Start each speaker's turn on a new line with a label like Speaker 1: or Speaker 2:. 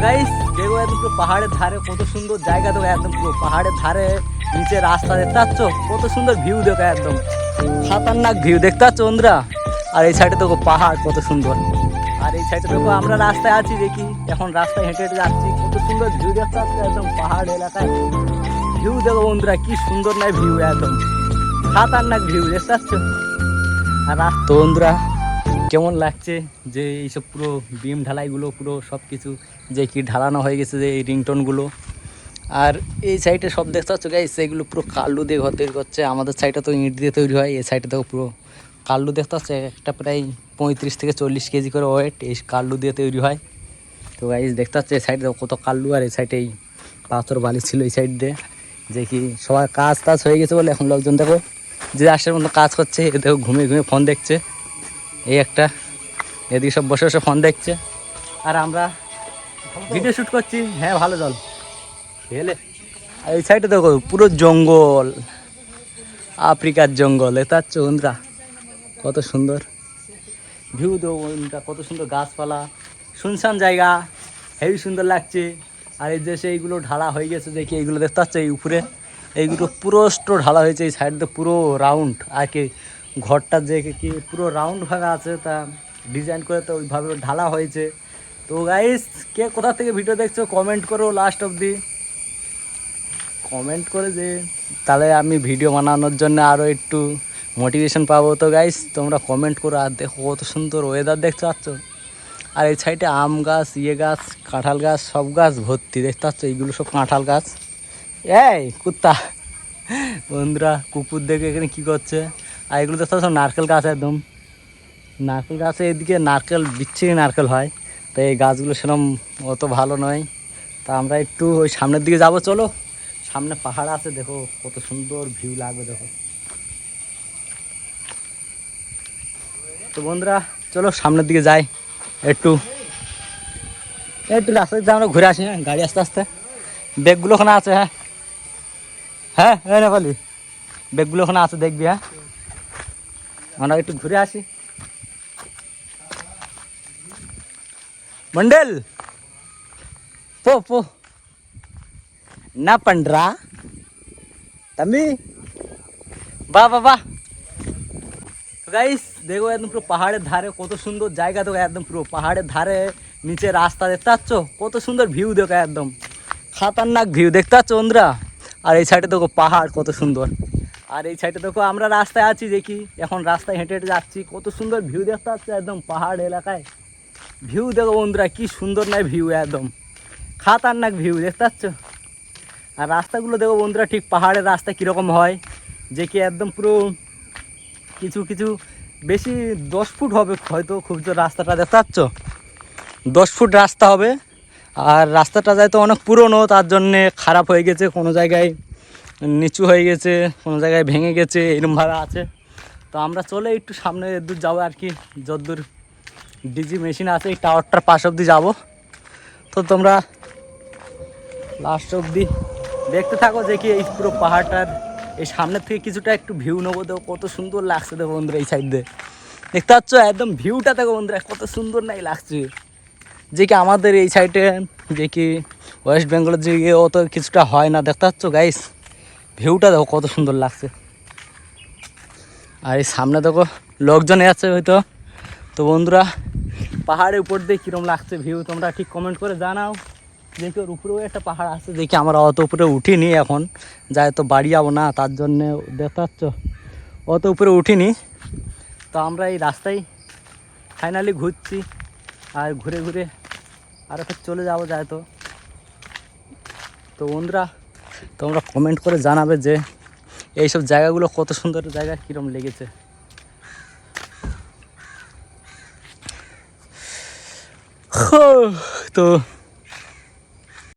Speaker 1: Guys দেখো একদম পুরো পাহাড়ের ধারে কত সুন্দর জায়গা, দেখো একদম পুরো পাহাড়ের ধারে নিচে রাস্তা দেখতে পাচ্ছ, কত সুন্দর ভিউ দেখো, একদম খতরনাক ভিউ দেখতে পাচ্ছ বন্ধুরা। আর এই সাইডে দেখো পাহাড় কত সুন্দর, আর এই সাইডে দেখো আমরা রাস্তায় আছি, দেখি এখন রাস্তায় হেঁটে হেঁটে যাচ্ছি, কত সুন্দর ভিউ দেখতে পাচ্ছ, একদম পাহাড় এলাকায় ভিউ দেখো বন্ধুরা, কি সুন্দর নয় ভিউ, একদম খতরনাক ভিউ দেখতে পাচ্ছ। আর রাস্তা বন্ধুরা কেমন লাগছে যে এইসব পুরো বিম ঢালাইগুলো পুরো সব কিছু যে কি ঢালানো হয়ে গেছে, যে এই রিংটোনগুলো। আর এই সাইডে সব দেখতে পাচ্ছ গাইস, সেগুলো পুরো কাল্লু দিয়ে ঘর তৈরি করছে। আমাদের সাইডে তো ইট দিয়ে তৈরি হয়, এই সাইডে তো পুরো কাল্লু দেখতে পাচ্ছে, একটা প্রায় 35 থেকে 40 কেজি করে ওয়েট এই কাল্লু দিয়ে তৈরি হয়। তো গাইস দেখতে পাচ্ছে এই সাইডে কত কাল্লু, আর এই সাইডে এই পাথর বালি ছিল এই সাইড দিয়ে, যে কি সবার কাজ টাজ হয়ে গেছে বলে এখন লোকজন দেখো যে আসার মতো কাজ করছে, এ দেখো ঘুমিয়ে ঘুমিয়ে ফোন দেখছে, এই একটা এদিকে সব বসে বসে ফোন দেখছে, আর আমরা ভিডিও শ্যুট করছি। হ্যাঁ ভালো জল খেলে। আর এই সাইডে দেখো পুরো জঙ্গল, আফ্রিকার জঙ্গল দেখতে পাচ্ছ বন্ধুরা, কত সুন্দর ভিউ দেবো বন্ধুরা, কত সুন্দর গাছপালা, শুনশান জায়গা, হেভি সুন্দর লাগছে। আর এই যে সেইগুলো ঢালা হয়ে গেছে, দেখি এইগুলো দেখতে পাচ্ছ, এই উপরে এইগুলো পুরো ঢালা হয়েছে, এই সাইড দিয়ে পুরো রাউন্ড, আর কি ঘরটা যে কি পুরো রাউন্ড ভাঙা আছে, তা ডিজাইন করে তো ওইভাবে ঢালা হয়েছে। তো গাইস কে কোথা থেকে ভিডিও দেখছো কমেন্ট করো লাস্ট অবধি, কমেন্ট করে যে তাহলে আমি ভিডিও বানানোর জন্য আরও একটু মোটিভেশন পাবো। তো গাইস তোমরা কমেন্ট করো, আর দেখো কত সুন্দর ওয়েদার দেখতে পাচ্ছ। আর এই সাইডে আম গাছ, ইয়ে গাছ, কাঁঠাল গাছ, সব গাছ ভর্তি দেখতে পাচ্ছ, এইগুলো সব কাঁঠাল গাছ। এই কুত্তা বন্ধুরা কুকুর দেখে এখানে কী করছে। আর এগুলো দেখতে পাচ্ছ নারকেল গাছ, একদম নারকেল গাছে এদিকে নারকেল বিচ্ছিরি নারকেল হয়, তো এই গাছগুলো সেরকম অত ভালো নয়। তা আমরা একটু ওই সামনের দিকে যাব, চলো সামনে পাহাড় আছে, দেখো কত সুন্দর ভিউ লাগবে দেখো। তো বন্ধুরা চলো সামনের দিকে যাই, একটু একটু রাস্তা দিকে আমরা ঘুরে আসি। হ্যাঁ গাড়ি আস্তে আস্তে, ব্যাগগুলো ওখানে আছে। হ্যাঁ হ্যাঁ হ্যাঁ না বলি ব্যাগগুলো ওখানে আছে, দেখবি। হ্যাঁ আমরা একটু ঘুরে আসি। मंडल पो पो ना पंडरा तम्बी वाह वाह वाह। गाइस देखो एकदम পুরো পাহাড়ের ধারে কত সুন্দর জায়গা, দেখো একদম পুরো পাহাড়ের ধারে নিচে রাস্তা দেখতে পাচ্ছ, কত সুন্দর ভিউ দেখো, একদম খতরনাক ভিউ দেখতে পাচ্ছ বন্ধুরা। আর এই সাইডে দেখো পাহাড় কত সুন্দর, আর এই সাইডে দেখো আমরা রাস্তায় আছি, দেখি এখন রাস্তায় হেঁটে হেঁটে যাচ্ছি, কত সুন্দর ভিউ দেখতে পাচ্ছ, একদম পাহাড় এলাকায় ভিউ দেখো বন্ধুরা, কি সুন্দর নয় ভিউ, একদম খতরনাক ভিউ দেখতে পাচ্ছ। আর রাস্তাগুলো দেখো বন্ধুরা, ঠিক পাহাড়ের রাস্তা কীরকম হয়, যে কি একদম পুরো কিছু কিছু বেশি 10 ফুট হবে হয়তো, খুব জোর রাস্তাটা দেখতে পাচ্ছ 10 ফুট রাস্তা হবে। আর রাস্তাটা যাইতো অনেক পুরনো, তার জন্যে খারাপ হয়ে গেছে, কোনো জায়গায় নিচু হয়ে গেছে, কোনো জায়গায় ভেঙে গেছে, এরকমভাবে আছে। তো আমরা চলে একটু সামনে দূর যাবো আর কি, যতদূর ডিজি মেশিন আছে এই টাওয়ারটার পাশ অবধি যাবো। তো তোমরা লাস্ট অবধি দেখতে থাকো, যে কি এই পুরো পাহাড়টার এই সামনের থেকে কিছুটা একটু ভিউ নেবো, দেখো কত সুন্দর লাগছে দেখো বন্ধুরা, এই সাইড দিয়ে দেখতে পাচ্ছ একদম ভিউটা দেখো বন্ধুরা, কত সুন্দর নাই লাগছে। যে কি আমাদের এই সাইডে যে কি ওয়েস্ট বেঙ্গলের দিকে অত কিছুটা হয় না, দেখতে পাচ্ছ গাইস ভিউটা দেখো কত সুন্দর লাগছে। আর এই সামনে দেখো লোকজন আছে হয়তো। তো বন্ধুরা পাহাড়ের উপর দিয়ে কীরকম লাগছে ভিউ তোমরা ঠিক কমেন্ট করে জানাও। দেখি ওর উপরেও একটা পাহাড় আছে, দেখি আমরা অত উপরে উঠিনি, এখন যাই তো বাড়ি যাবো না, তার জন্যে দেখতে পাচ্ছ অত উপরে উঠিনি। তো আমরা এই রাস্তায় ফাইনালি ঘুরছি, আর ঘুরে ঘুরে আর একটা চলে যাবো যায় তো। তো বন্ধুরা তোমরা কমেন্ট করে জানাবে যে এইসব জায়গাগুলো কত সুন্দর জায়গা, কীরকম লেগেছে। তো